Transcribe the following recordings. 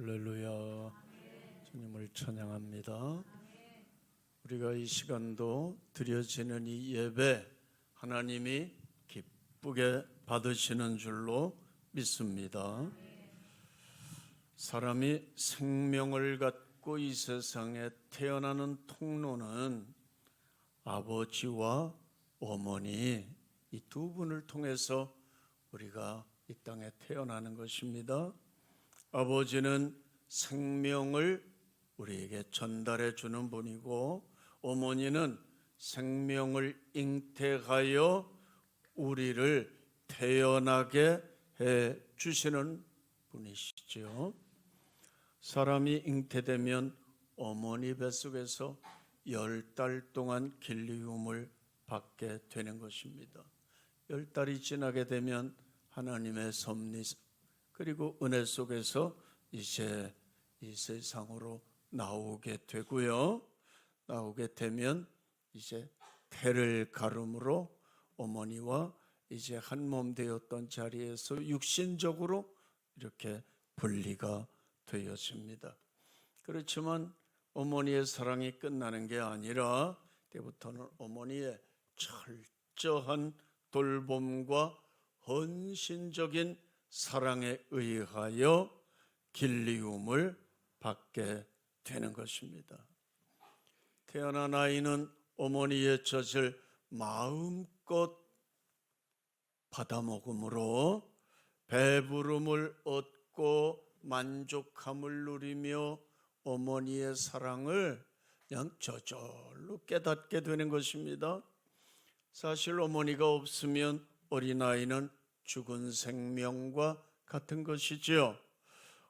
할렐루야. 주님을 찬양합니다. 우리가 이 시간도 드려지는 이 예배 하나님이 기쁘게 받으시는 줄로 믿습니다. 사람이 생명을 갖고 이 세상에 태어나는 통로는 아버지와 어머니 이 두 분을 통해서 우리가 이 땅에 태어나는 것입니다. 아버지는 생명을 우리에게 전달해 주는 분이고 어머니는 생명을 잉태하여 우리를 태어나게 해 주시는 분이시죠. 사람이 잉태되면 어머니 뱃속에서 10달 동안 길리움을 받게 되는 것입니다. 10달이 지나게 되면 하나님의 섭리 그리고 은혜 속에서 이제 이 세상으로 나오게 되고요. 나오게 되면 이제 태를 가름으로 어머니와 이제 한 몸 되었던 자리에서 육신적으로 이렇게 분리가 되어집니다. 그렇지만 어머니의 사랑이 끝나는 게 아니라 때부터는 어머니의 철저한 돌봄과 헌신적인 사랑에 의하여 길리움을 받게 되는 것입니다. 태어난 아이는 어머니의 젖을 마음껏 받아먹음으로 배부름을 얻고 만족함을 누리며 어머니의 사랑을 그냥 저절로 깨닫게 되는 것입니다. 사실 어머니가 없으면 어린아이는 죽은 생명과 같은 것이죠.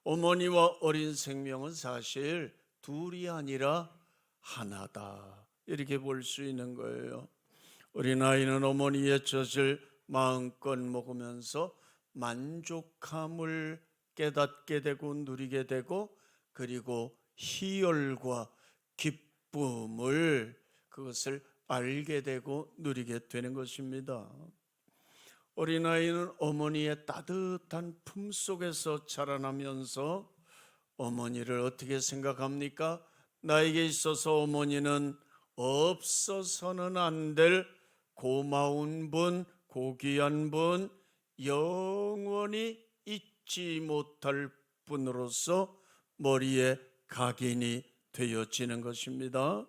어머니와 어린 생명은 사실 둘이 아니라 하나다 이렇게 볼 수 있는 거예요. 어린아이는 어머니의 젖을 마음껏 먹으면서 만족함을 깨닫게 되고 누리게 되고 그리고 희열과 기쁨을 그것을 알게 되고 누리게 되는 것입니다. 어린아이는 어머니의 따뜻한 품 속에서 자라나면서 어머니를 어떻게 생각합니까? 나에게 있어서 어머니는 없어서는 안 될 고마운 분, 고귀한 분, 영원히 잊지 못할 분으로서 머리에 각인이 되어지는 것입니다.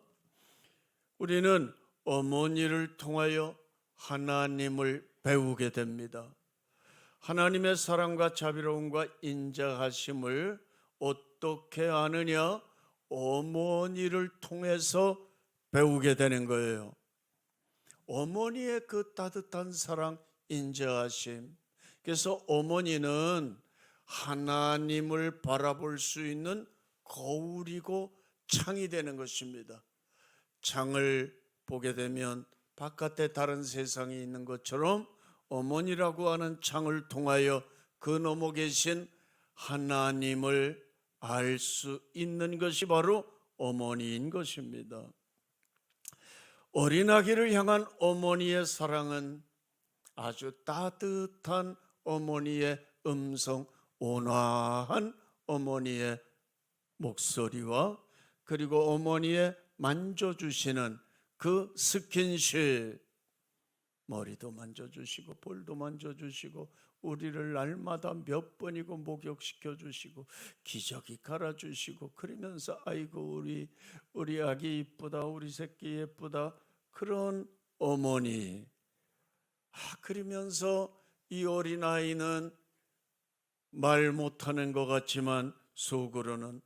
우리는 어머니를 통하여 하나님을 배우게 됩니다. 하나님의 사랑과 자비로움과 인자하심을 어떻게 아느냐? 어머니를 통해서 배우게 되는 거예요. 어머니의 그 따뜻한 사랑, 인자하심. 그래서 어머니는 하나님을 바라볼 수 있는 거울이고 창이 되는 것입니다. 창을 보게 되면 바깥에 다른 세상이 있는 것처럼 어머니라고 하는 창을 통하여 그 너머 계신 하나님을 알 수 있는 것이 바로 어머니인 것입니다. 어린아기를 향한 어머니의 사랑은 아주 따뜻한 어머니의 음성, 온화한 어머니의 목소리와 그리고 어머니의 만져주시는 그 스킨십, 머리도 만져주시고 볼도 만져주시고 우리를 날마다 몇 번이고 목욕시켜 주시고 기저귀 갈아주시고 그러면서 아이고 우리 아기 이쁘다, 우리 새끼 예쁘다, 그런 어머니. 그러면서 이 어린아이는 말 못하는 것 같지만 속으로는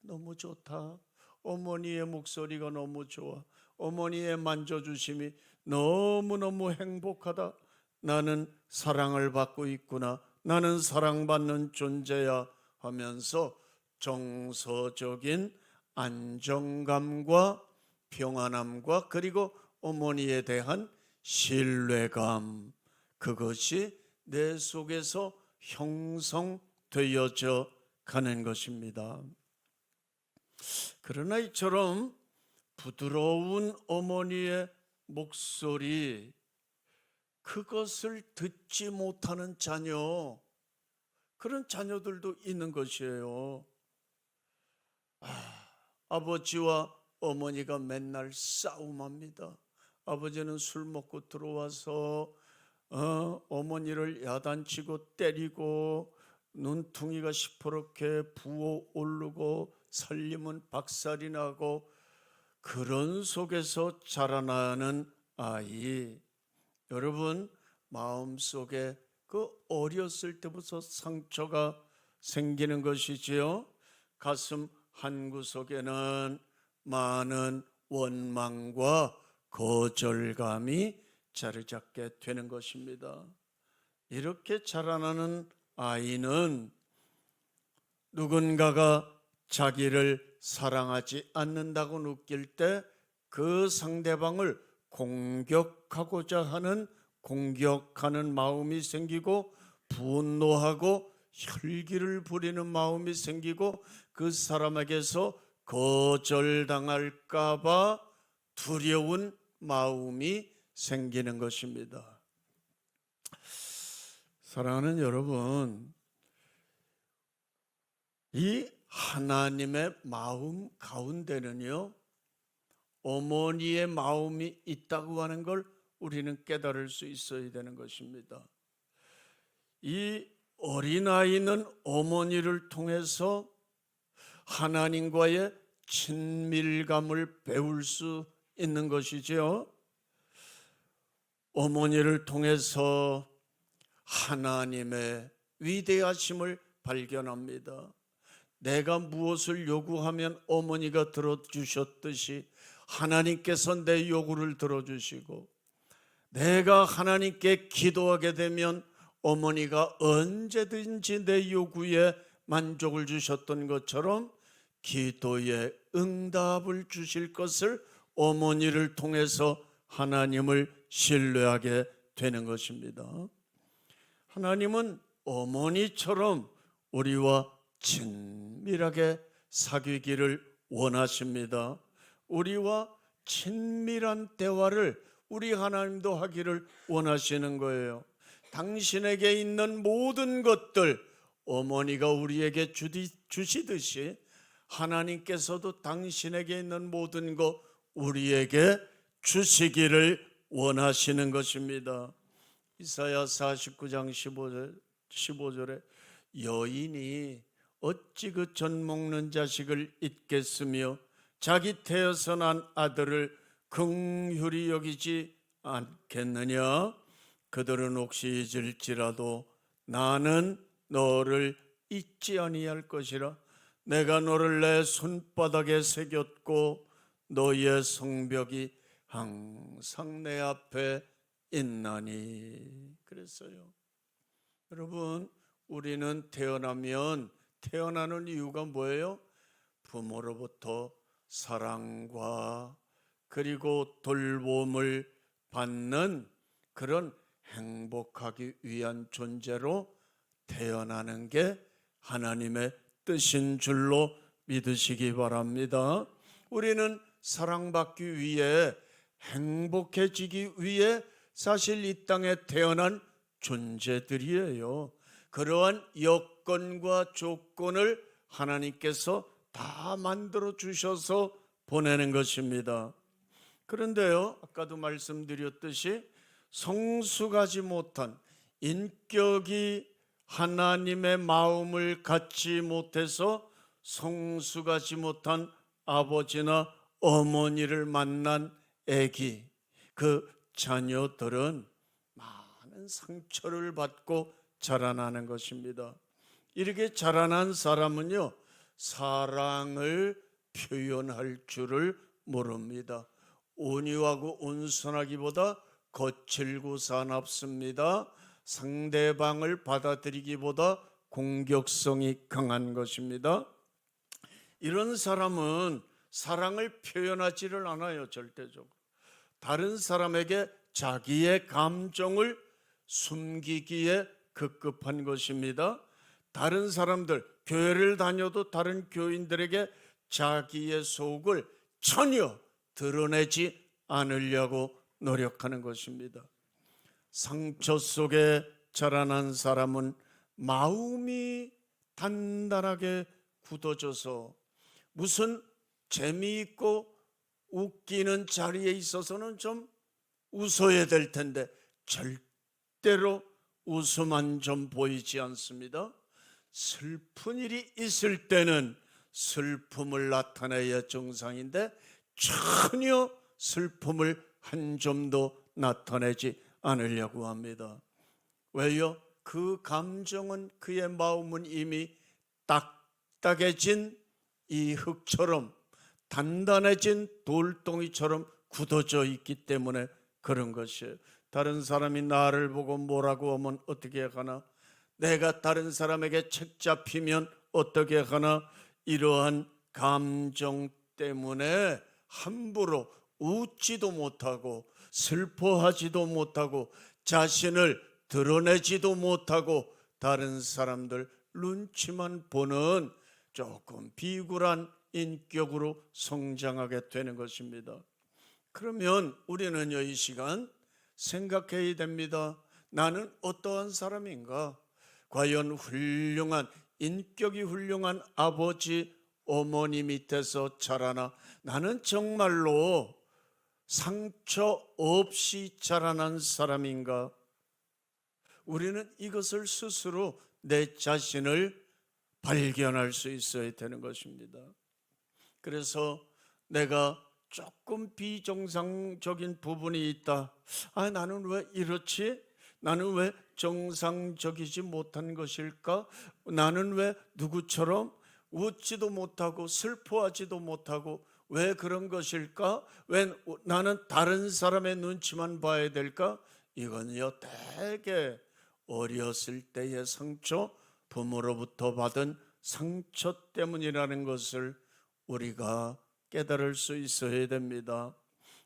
너무 좋다, 어머니의 목소리가 너무 좋아, 어머니의 만져주심이 너무너무 행복하다, 나는 사랑을 받고 있구나, 나는 사랑받는 존재야 하면서 정서적인 안정감과 평안함과 그리고 어머니에 대한 신뢰감, 그것이 내 속에서 형성되어져 가는 것입니다. 그러나 이처럼 부드러운 어머니의 목소리, 그것을 듣지 못하는 자녀, 그런 자녀들도 있는 것이에요. 아버지와 어머니가 맨날 싸움합니다. 아버지는 술 먹고 들어와서 어머니를 야단치고 때리고 눈퉁이가 시퍼렇게 부어오르고 살림은 박살이 나고, 그런 속에서 자라나는 아이, 여러분 마음속에 그 어렸을 때부터 상처가 생기는 것이지요. 가슴 한구석에는 많은 원망과 거절감이 자리 잡게 되는 것입니다. 이렇게 자라나는 아이는 누군가가 자기를 사랑하지 않는다고 느낄 때 그 상대방을 공격하고자 하는 공격하는 마음이 생기고, 분노하고 혈기를 부리는 마음이 생기고, 그 사람에게서 거절당할까 봐 두려운 마음이 생기는 것입니다. 사랑하는 여러분, 이 하나님의 마음 가운데는요, 어머니의 마음이 있다고 하는 걸 우리는 깨달을 수 있어야 되는 것입니다. 이 어린아이는 어머니를 통해서 하나님과의 친밀감을 배울 수 있는 것이죠. 어머니를 통해서 하나님의 위대하심을 발견합니다. 내가 무엇을 요구하면 어머니가 들어주셨듯이 하나님께서 내 요구를 들어주시고, 내가 하나님께 기도하게 되면 어머니가 언제든지 내 요구에 만족을 주셨던 것처럼 기도에 응답을 주실 것을 어머니를 통해서 하나님을 신뢰하게 되는 것입니다. 하나님은 어머니처럼 우리와 친밀하게 사귀기를 원하십니다. 우리와 친밀한 대화를 우리 하나님도 하기를 원하시는 거예요. 당신에게 있는 모든 것들 어머니가 우리에게 주시듯이 하나님께서도 당신에게 있는 모든 것 우리에게 주시기를 원하시는 것입니다. 이사야 49장 15절에 여인이 어찌 그 젖 먹는 자식을 잊겠으며 자기 태어서 난 아들을 긍휼히 여기지 않겠느냐. 그들은 혹시 잊을지라도 나는 너를 잊지 아니할 것이라. 내가 너를 내 손바닥에 새겼고 너의 성벽이 항상 내 앞에 있나니. 그랬어요. 여러분, 우리는 태어나는 이유가 뭐예요? 부모로부터 사랑과 그리고 돌봄을 받는 그런 행복하기 위한 존재로 태어나는 게 하나님의 뜻인 줄로 믿으시기 바랍니다. 우리는 사랑받기 위해, 행복해지기 위해 사실 이 땅에 태어난 존재들이에요. 그러한 여건과 조건을 하나님께서 다 만들어 주셔서 보내는 것입니다. 그런데요, 아까도 말씀드렸듯이 성숙하지 못한, 인격이 하나님의 마음을 갖지 못해서 성숙하지 못한 아버지나 어머니를 만난 아기, 그 자녀들은 많은 상처를 받고 자라나는 것입니다. 이렇게 자라난 사람은요, 사랑을 표현할 줄을 모릅니다. 온유하고 온순하기보다 거칠고 사납습니다. 상대방을 받아들이기보다 공격성이 강한 것입니다. 이런 사람은 사랑을 표현하지를 않아요. 절대적으로 다른 사람에게 자기의 감정을 숨기기에 급급한 것입니다. 다른 사람들, 교회를 다녀도 다른 교인들에게 자기의 속을 전혀 드러내지 않으려고 노력하는 것입니다. 상처 속에 자라난 사람은 마음이 단단하게 굳어져서 무슨 재미있고 웃기는 자리에 있어서는 좀 웃어야 될 텐데 절대로 웃음만 좀 보이지 않습니다. 슬픈 일이 있을 때는 슬픔을 나타내야 정상인데 전혀 슬픔을 한 점도 나타내지 않으려고 합니다. 왜요? 그 감정은, 그의 마음은 이미 딱딱해진 이 흙처럼, 단단해진 돌덩이처럼 굳어져 있기 때문에 그런 것이에요. 다른 사람이 나를 보고 뭐라고 하면 어떻게 하나? 내가 다른 사람에게 책 잡히면 어떻게 하나? 이러한 감정 때문에 함부로 웃지도 못하고 슬퍼하지도 못하고 자신을 드러내지도 못하고 다른 사람들 눈치만 보는 조금 비굴한 인격으로 성장하게 되는 것입니다. 그러면 우리는요, 이 시간 생각해야 됩니다. 나는 어떠한 사람인가? 과연 훌륭한, 인격이 훌륭한 아버지, 어머니 밑에서 자라나 나는 정말로 상처 없이 자라난 사람인가? 우리는 이것을 스스로 내 자신을 발견할 수 있어야 되는 것입니다. 그래서 내가 조금 비정상적인 부분이 있다. 나는 왜 이렇지? 나는 왜 정상적이지 못한 것일까? 나는 왜 누구처럼 웃지도 못하고 슬퍼하지도 못하고 왜 그런 것일까? 왜 나는 다른 사람의 눈치만 봐야 될까? 이건요, 대개 어렸을 때의 상처, 부모로부터 받은 상처 때문이라는 것을 우리가 깨달을 수 있어야 됩니다.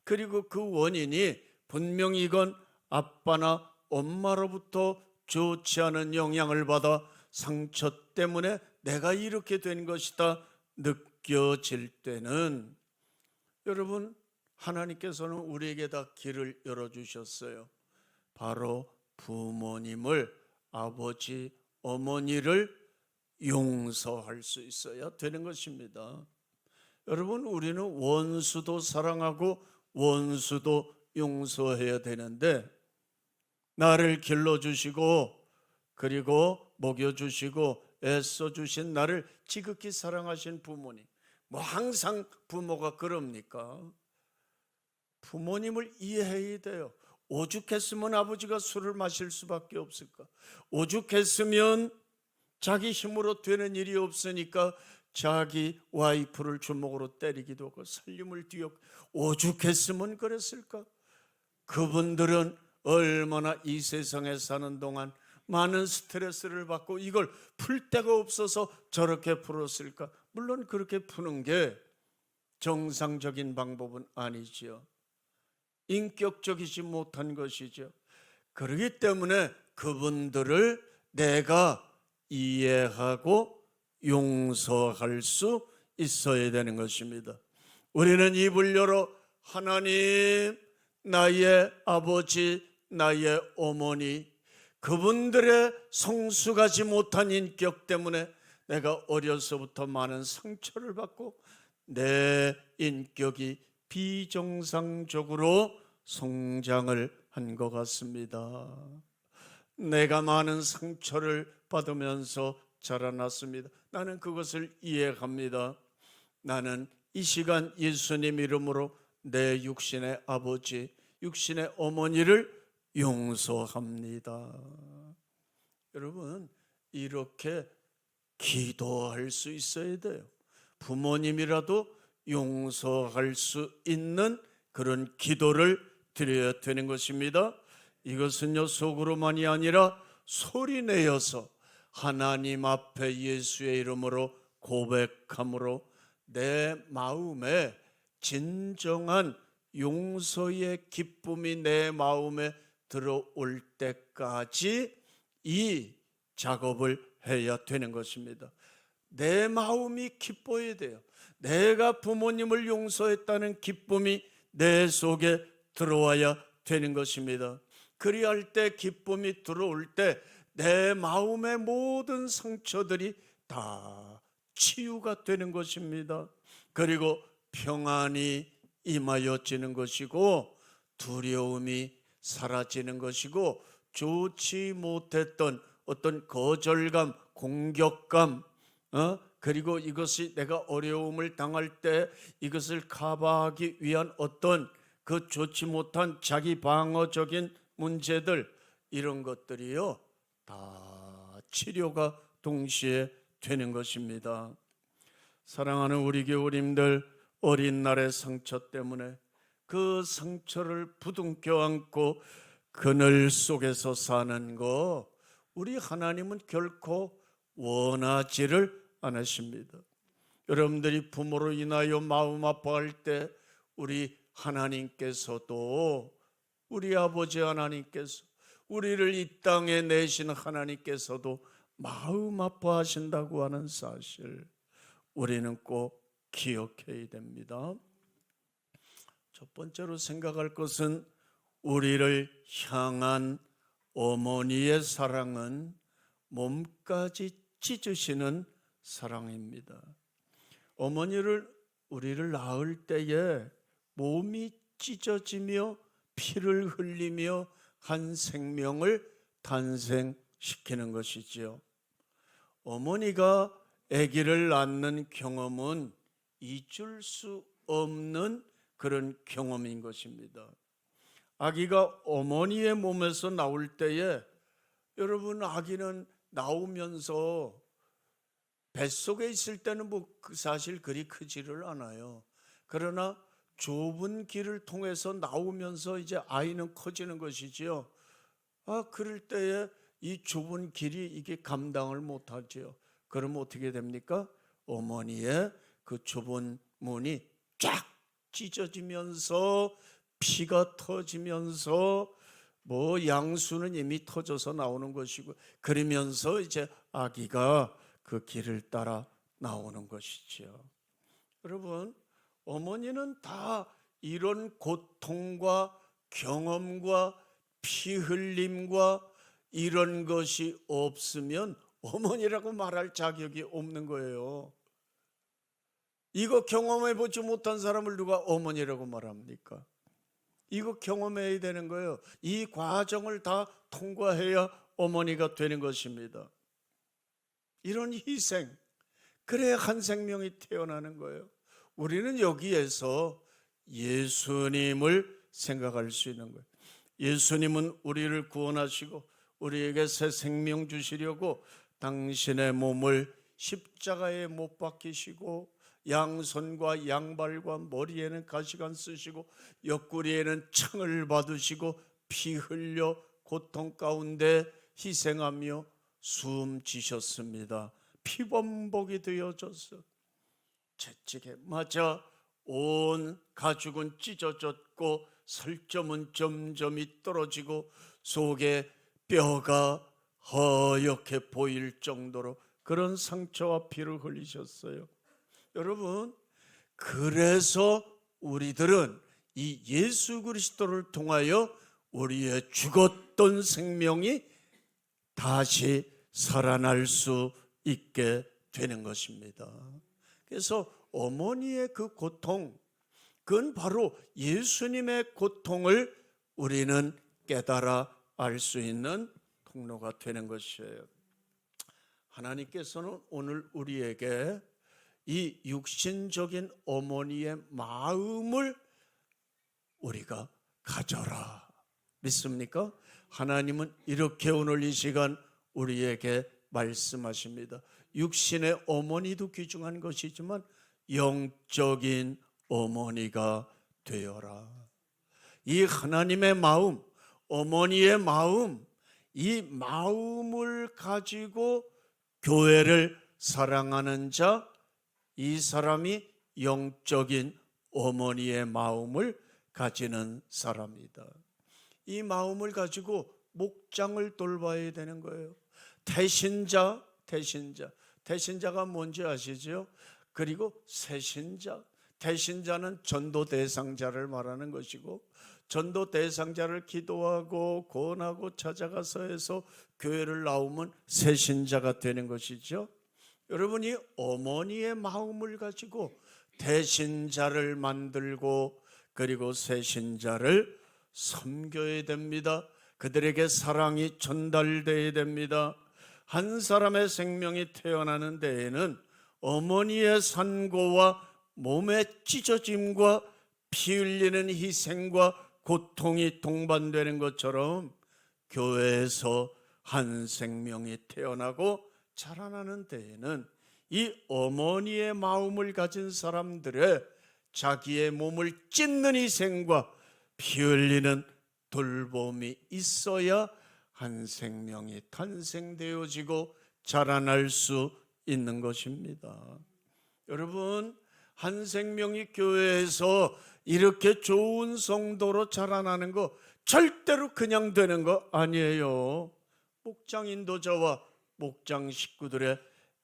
그리고 그 원인이 분명히 이건 아빠나 엄마로부터 좋지 않은 영향을 받아 상처 때문에 내가 이렇게 된 것이다 느껴질 때는, 여러분, 하나님께서는 우리에게 다 길을 열어주셨어요. 바로 부모님을, 아버지, 어머니를 용서할 수 있어야 되는 것입니다. 여러분, 우리는 원수도 사랑하고 원수도 용서해야 되는데, 나를 길러주시고 그리고 먹여주시고 애써주신 나를 지극히 사랑하신 부모님, 항상 부모가 그럽니까? 부모님을 이해해야 돼요. 오죽했으면 아버지가 술을 마실 수밖에 없을까? 오죽했으면 자기 힘으로 되는 일이 없으니까 자기 와이프를 주먹으로 때리기도 하고 살림을 뒤엎고, 오죽했으면 그랬을까? 그분들은 얼마나 이 세상에 사는 동안 많은 스트레스를 받고 이걸 풀 데가 없어서 저렇게 풀었을까? 물론 그렇게 푸는 게 정상적인 방법은 아니지요. 인격적이지 못한 것이죠. 그렇기 때문에 그분들을 내가 이해하고 용서할 수 있어야 되는 것입니다. 우리는 입을 열어 하나님, 나의 아버지, 나의 어머니, 그분들의 성숙하지 못한 인격 때문에 내가 어려서부터 많은 상처를 받고 내 인격이 비정상적으로 성장을 한 것 같습니다. 내가 많은 상처를 받으면서 자라났습니다. 나는 그것을 이해합니다. 나는 이 시간 예수님 이름으로 내 육신의 아버지, 육신의 어머니를 용서합니다. 여러분, 이렇게 기도할 수 있어야 돼요. 부모님이라도 용서할 수 있는 그런 기도를 드려야 되는 것입니다. 이것은요, 속으로만이 아니라 소리내어서 하나님 앞에 예수의 이름으로 고백함으로 내 마음에 진정한 용서의 기쁨이 내 마음에 들어올 때까지 이 작업을 해야 되는 것입니다. 내 마음이 기뻐야 돼요. 내가 부모님을 용서했다는 기쁨이 내 속에 들어와야 되는 것입니다. 그리할 때, 기쁨이 들어올 때 내 마음의 모든 상처들이 다 치유가 되는 것입니다. 그리고 평안이 임하여지는 것이고 두려움이 사라지는 것이고 좋지 못했던 어떤 거절감, 공격감, 그리고 이것이 내가 어려움을 당할 때 이것을 커버하기 위한 어떤 그 좋지 못한 자기 방어적인 문제들, 이런 것들이요 다 치료가 동시에 되는 것입니다. 사랑하는 우리 교우님들, 어린 날의 상처 때문에 그 상처를 부둥켜 안고 그늘 속에서 사는 거 우리 하나님은 결코 원하지를 않으십니다. 여러분들이 부모로 인하여 마음 아파할 때 우리 하나님께서도, 우리 아버지 하나님께서, 우리를 이 땅에 내신 하나님께서도 마음 아파하신다고 하는 사실 우리는 꼭 기억해야 됩니다. 첫 번째로 생각할 것은 우리를 향한 어머니의 사랑은 몸까지 찢으시는 사랑입니다. 우리를 낳을 때에 몸이 찢어지며 피를 흘리며 한 생명을 탄생시키는 것이지요. 어머니가 아기를 낳는 경험은 잊을 수 없는 그런 경험인 것입니다. 아기가 어머니의 몸에서 나올 때에, 여러분, 아기는 나오면서 뱃속에 있을 때는 사실 그리 크지를 않아요. 그러나 좁은 길을 통해서 나오면서 이제 아이는 커지는 것이지요. 그럴 때에 이 좁은 길이 이게 감당을 못하지요. 그럼 어떻게 됩니까? 어머니의 그 좁은 문이 쫙 찢어지면서 피가 터지면서 양수는 이미 터져서 나오는 것이고, 그러면서 이제 아기가 그 길을 따라 나오는 것이지요. 여러분, 어머니는 다 이런 고통과 경험과 피 흘림과 이런 것이 없으면 어머니라고 말할 자격이 없는 거예요. 이거 경험해 보지 못한 사람을 누가 어머니라고 말합니까? 이거 경험해야 되는 거예요. 이 과정을 다 통과해야 어머니가 되는 것입니다. 이런 희생, 그래야 한 생명이 태어나는 거예요. 우리는 여기에서 예수님을 생각할 수 있는 거예요. 예수님은 우리를 구원하시고 우리에게 새 생명 주시려고 당신의 몸을 십자가에 못 박히시고 양손과 양발과 머리에는 가시관 쓰시고 옆구리에는 창을 받으시고 피 흘려 고통 가운데 희생하며 숨지셨습니다. 피범벅이 되어져서 채찍에 맞아 온 가죽은 찢어졌고 살점은 점점이 떨어지고 속에 뼈가 허옇게 보일 정도로 그런 상처와 피를 흘리셨어요. 여러분, 그래서 우리들은 이 예수 그리스도를 통하여 우리의 죽었던 생명이 다시 살아날 수 있게 되는 것입니다. 그래서 어머니의 그 고통, 그건 바로 예수님의 고통을 우리는 깨달아 알 수 있는 통로가 되는 것이에요. 하나님께서는 오늘 우리에게 이 육신적인 어머니의 마음을 우리가 가져라, 믿습니까? 하나님은 이렇게 오늘 이 시간 우리에게 말씀하십니다. 육신의 어머니도 귀중한 것이지만 영적인 어머니가 되어라. 이 하나님의 마음, 어머니의 마음, 이 마음을 가지고 교회를 사랑하는 자, 이 사람이 영적인 어머니의 마음을 가지는 사람이다. 이 마음을 가지고 목장을 돌봐야 되는 거예요. 대신자가 뭔지 아시죠? 그리고 세신자, 대신자는 전도 대상자를 말하는 것이고 전도 대상자를 기도하고 권하고 찾아가서 해서 교회를 나오면 새신자가 되는 것이죠. 여러분이 어머니의 마음을 가지고 대신자를 만들고 그리고 새신자를 섬겨야 됩니다. 그들에게 사랑이 전달되어야 됩니다. 한 사람의 생명이 태어나는 데에는 어머니의 산고와 몸의 찢어짐과 피 흘리는 희생과 고통이 동반되는 것처럼 교회에서 한 생명이 태어나고 자라나는 데에는 이 어머니의 마음을 가진 사람들의 자기의 몸을 찢는 희생과 피 흘리는 돌봄이 있어야 한 생명이 탄생되어지고 자라날 수 있는 것입니다. 여러분, 한 생명이 교회에서 이렇게 좋은 성도로 자라나는 거 절대로 그냥 되는 거 아니에요. 목장 인도자와 목장 식구들의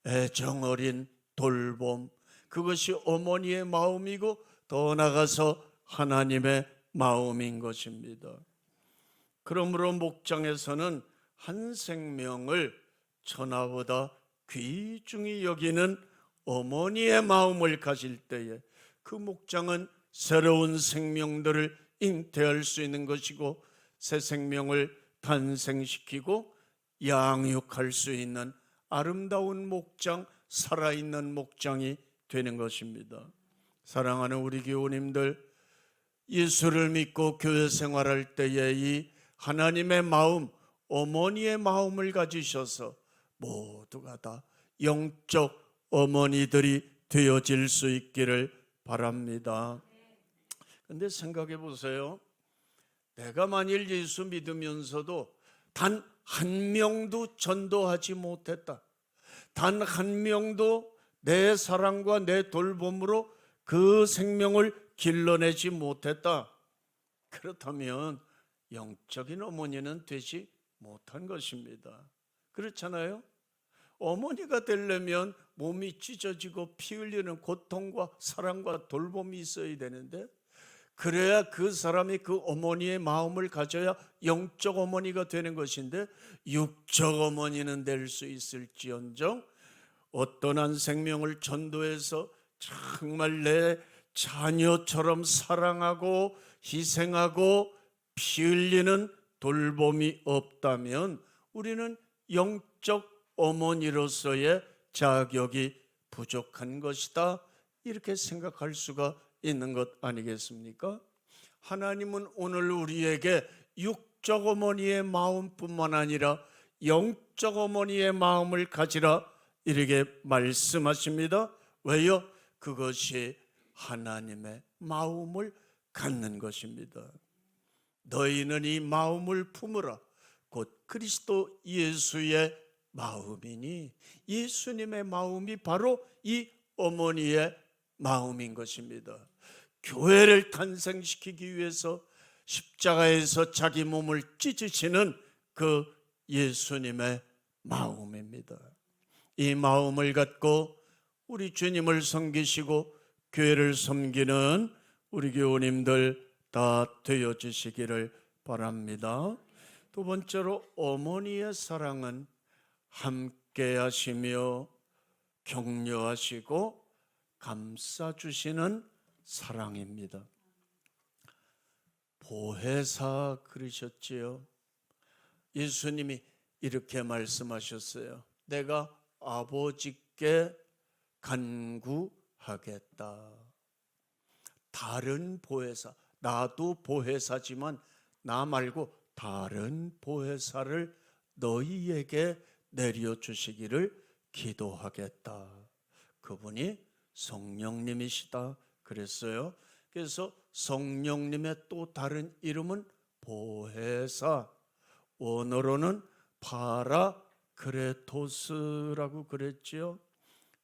애정 어린 돌봄, 그것이 어머니의 마음이고 더 나아가서 하나님의 마음인 것입니다. 그러므로 목장에서는 한 생명을 천하보다 귀중히 여기는 어머니의 마음을 가질 때에 그 목장은 새로운 생명들을 잉태할 수 있는 것이고 새 생명을 탄생시키고 양육할 수 있는 아름다운 목장, 살아있는 목장이 되는 것입니다. 사랑하는 우리 교우님들, 예수를 믿고 교회 생활할 때에 이 하나님의 마음, 어머니의 마음을 가지셔서 모두가 다 영적 어머니들이 되어질 수 있기를 바랍니다. 근데 생각해 보세요. 내가 만일 예수 믿으면서도 단 한 명도 전도하지 못했다. 단 한 명도 내 사랑과 내 돌봄으로 그 생명을 길러내지 못했다. 그렇다면 영적인 어머니는 되지 못한 것입니다. 그렇잖아요? 어머니가 되려면 몸이 찢어지고 피 흘리는 고통과 사랑과 돌봄이 있어야 되는데, 그래야 그 사람이 그 어머니의 마음을 가져야 영적 어머니가 되는 것인데, 육적 어머니는 될 수 있을지언정 어떤 한 생명을 전도해서 정말 내 자녀처럼 사랑하고 희생하고 피 흘리는 돌봄이 없다면 우리는 영적 어머니로서의 자격이 부족한 것이다, 이렇게 생각할 수가 있는 것 아니겠습니까? 하나님은 오늘 우리에게 육적 어머니의 마음뿐만 아니라 영적 어머니의 마음을 가지라 이렇게 말씀하십니다. 왜요? 그것이 하나님의 마음을 갖는 것입니다. 너희는 이 마음을 품으라. 곧 그리스도 예수의 마음이니, 예수님의 마음이 바로 이 어머니의 마음인 것입니다. 교회를 탄생시키기 위해서 십자가에서 자기 몸을 찢으시는 그 예수님의 마음입니다. 이 마음을 갖고 우리 주님을 섬기시고 교회를 섬기는 우리 교우님들 다 되어주시기를 바랍니다. 두 번째로, 어머니의 사랑은 함께 하시며 격려하시고 감싸주시는 사랑입니다. 보혜사 그러셨지요. 예수님이 이렇게 말씀하셨어요. 내가 아버지께 간구하겠다. 다른 보혜사, 나도 보혜사지만 나 말고 다른 보혜사를 너희에게 내려주시기를 기도하겠다. 그분이 성령님이시다 그랬어요. 그래서 성령님의 또 다른 이름은 보혜사, 원어로는 파라크레토스라고 그랬지요.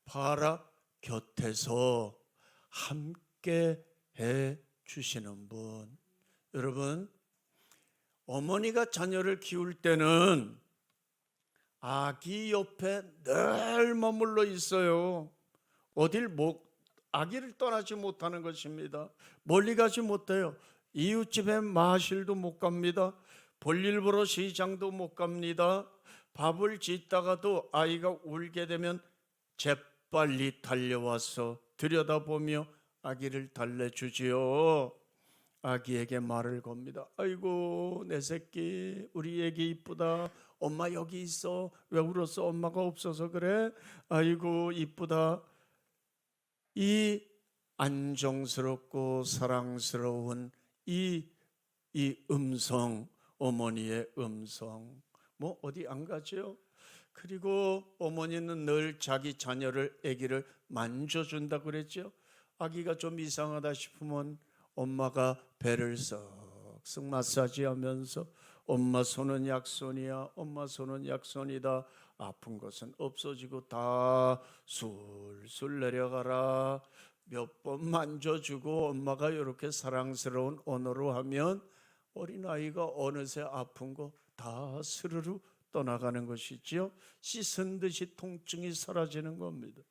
파라, 곁에서 함께 해 주시는 분. 여러분, 어머니가 자녀를 키울 때는 아기 옆에 늘 머물러 있어요. 어딜 아기를 떠나지 못하는 것입니다. 멀리 가지 못해요. 이웃집에 마실도 못 갑니다. 볼일 보러 시장도 못 갑니다. 밥을 짓다가도 아이가 울게 되면 재빨리 달려와서 들여다보며 아기를 달래주지요. 아기에게 말을 겁니다. 아이고 내 새끼, 우리 애기 이쁘다. 엄마 여기 있어. 왜 울었어? 엄마가 없어서 그래? 아이고 이쁘다. 이 안정스럽고 사랑스러운 이 음성, 어머니의 음성, 뭐 어디 안 가죠? 그리고 어머니는 늘 자기 자녀를, 아기를 만져준다 그랬죠. 아기가 좀 이상하다 싶으면 엄마가 배를 쓱쓱 마사지하면서 엄마 손은 약손이야, 엄마 손은 약손이다, 아픈 것은 없어지고 다 술술 내려가라. 몇 번 만져주고 엄마가 이렇게 사랑스러운 언어로 하면 어린아이가 어느새 아픈 거 다 스르르 떠나가는 것이지요. 씻은 듯이 통증이 사라지는 겁니다.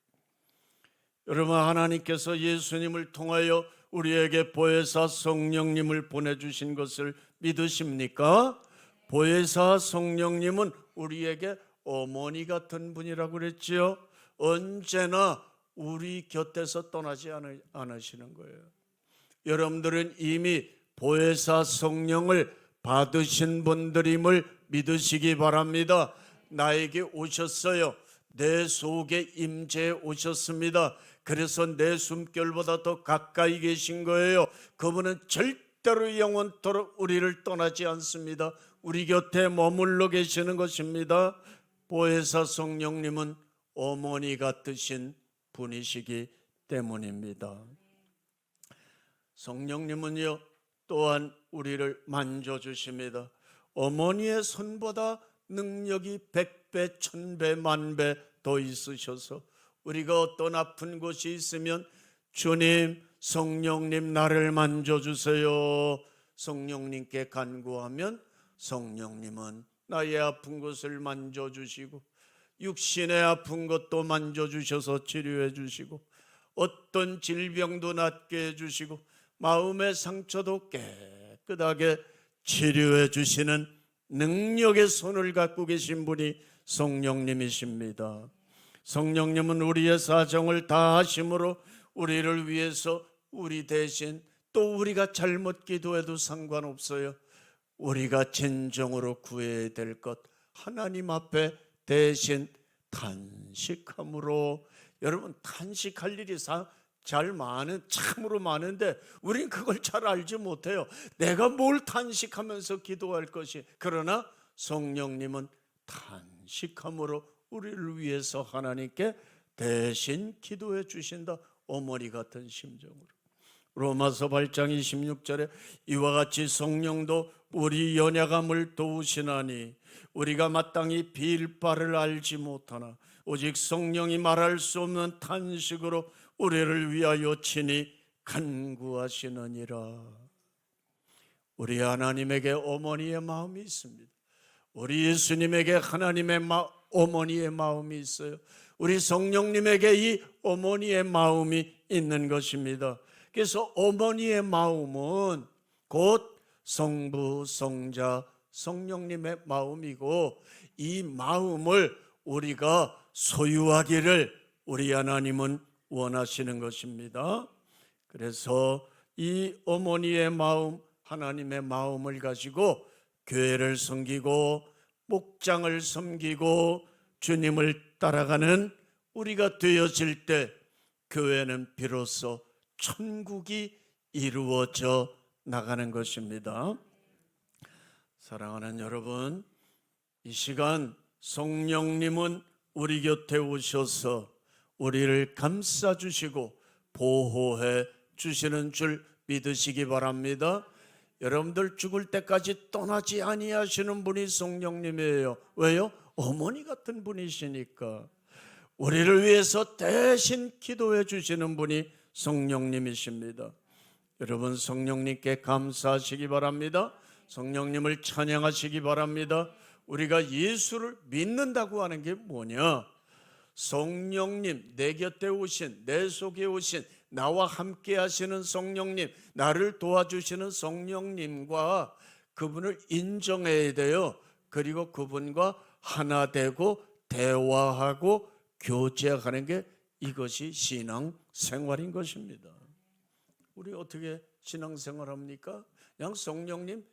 여러분, 하나님께서 예수님을 통하여 우리에게 보혜사 성령님을 보내주신 것을 믿으십니까? 보혜사 성령님은 우리에게 어머니 같은 분이라고 그랬지요. 언제나 우리 곁에서 떠나지 않으시는 거예요. 여러분들은 이미 보혜사 성령을 받으신 분들임을 믿으시기 바랍니다. 나에게 오셨어요. 내 속에 임재해 오셨습니다. 그래서 내 숨결보다 더 가까이 계신 거예요. 그분은 절대로 영원토록 우리를 떠나지 않습니다. 우리 곁에 머물러 계시는 것입니다. 보혜사 성령님은 어머니 같으신 분이시기 때문입니다. 성령님은요 또한 우리를 만져주십니다. 어머니의 손보다 능력이 100배, 1000배, 10,000배 더 있으셔서 우리가 어떤 아픈 곳이 있으면 주님, 성령님 나를 만져주세요. 성령님께 간구하면 성령님은 나의 아픈 곳을 만져주시고 육신의 아픈 것도 만져주셔서 치료해 주시고 어떤 질병도 낫게 해주시고 마음의 상처도 깨끗하게 치료해 주시는 능력의 손을 갖고 계신 분이 성령님이십니다. 성령님은 우리의 사정을 다 하심으로 우리를 위해서 우리 대신, 또 우리가 잘못 기도해도 상관없어요. 우리가 진정으로 구해야 될 것 하나님 앞에 대신 탄식함으로, 여러분 탄식할 일이 참으로 많은데 우린 그걸 잘 알지 못해요. 내가 뭘 탄식하면서 기도할 것이. 그러나 성령님은 탄식함으로 우리를 위해서 하나님께 대신 기도해 주신다. 어머니 같은 심정으로. 로마서 8장 26절에 이와 같이 성령도 우리 연약함을 도우시나니 우리가 마땅히 빌 바를 알지 못하나 오직 성령이 말할 수 없는 탄식으로 우리를 위하여 친히 간구하시느니라. 우리 하나님에게 어머니의 마음이 있습니다. 우리 예수님에게 하나님의 어머니의 마음이 있어요. 우리 성령님에게 이 어머니의 마음이 있는 것입니다. 그래서 어머니의 마음은 곧 성부, 성자, 성령님의 마음이고 이 마음을 우리가 소유하기를 우리 하나님은 원하시는 것입니다. 그래서 이 어머니의 마음, 하나님의 마음을 가지고 교회를 섬기고 목장을 섬기고 주님을 따라가는 우리가 되어질 때 교회는 비로소 천국이 이루어져 나가는 것입니다. 사랑하는 여러분, 이 시간 성령님은 우리 곁에 오셔서 우리를 감싸주시고 보호해 주시는 줄 믿으시기 바랍니다. 여러분들 죽을 때까지 떠나지 아니하시는 분이 성령님이에요. 왜요? 어머니 같은 분이시니까. 우리를 위해서 대신 기도해 주시는 분이 성령님이십니다. 여러분, 성령님께 감사하시기 바랍니다. 성령님을 찬양하시기 바랍니다. 우리가 예수를 믿는다고 하는 게 뭐냐? 성령님, 내 곁에 오신, 내 속에 오신, 나와 함께 하시는 성령님, 나를 도와주시는 성령님과 그분을 인정해야 돼요. 그리고 그분과 하나 되고 대화하고 교제하는 게 이것이 신앙 생활인 것입니다. 우리 어떻게 신앙 생활합니까? 그냥 성령님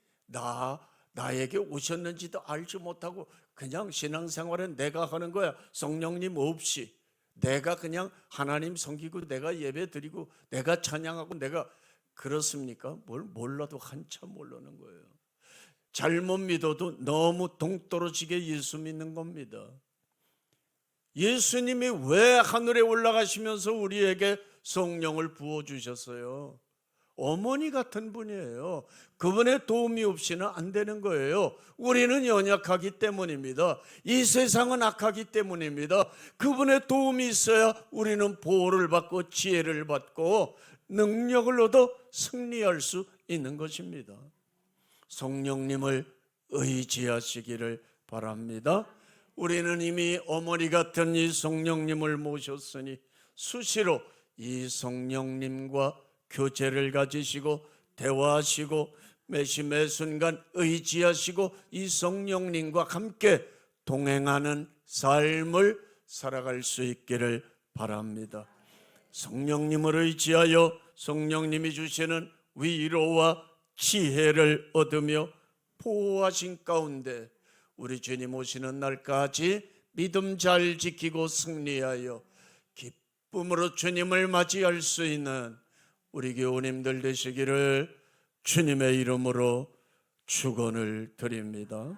나에게 오셨는지도 알지 못하고 그냥 신앙 생활은 내가 하는 거야. 성령님 없이 내가 그냥 하나님 섬기고 내가 예배 드리고 내가 찬양하고 내가 그렇습니까? 뭘 몰라도 한참 모르는 거예요. 잘못 믿어도 너무 동떨어지게 예수 믿는 겁니다. 예수님이 왜 하늘에 올라가시면서 우리에게 성령을 부어주셨어요? 어머니 같은 분이에요. 그분의 도움이 없이는 안 되는 거예요. 우리는 연약하기 때문입니다. 이 세상은 악하기 때문입니다. 그분의 도움이 있어야 우리는 보호를 받고 지혜를 받고 능력을 얻어 승리할 수 있는 것입니다. 성령님을 의지하시기를 바랍니다. 우리는 이미 어머니 같은 이 성령님을 모셨으니 수시로 이 성령님과 교제를 가지시고 대화하시고 매 순간 의지하시고 이 성령님과 함께 동행하는 삶을 살아갈 수 있기를 바랍니다. 성령님을 의지하여 성령님이 주시는 위로와 지혜를 얻으며 보호하신 가운데 우리 주님 오시는 날까지 믿음 잘 지키고 승리하여 기쁨으로 주님을 맞이할 수 있는 우리 교우님들 되시기를 주님의 이름으로 축원을 드립니다.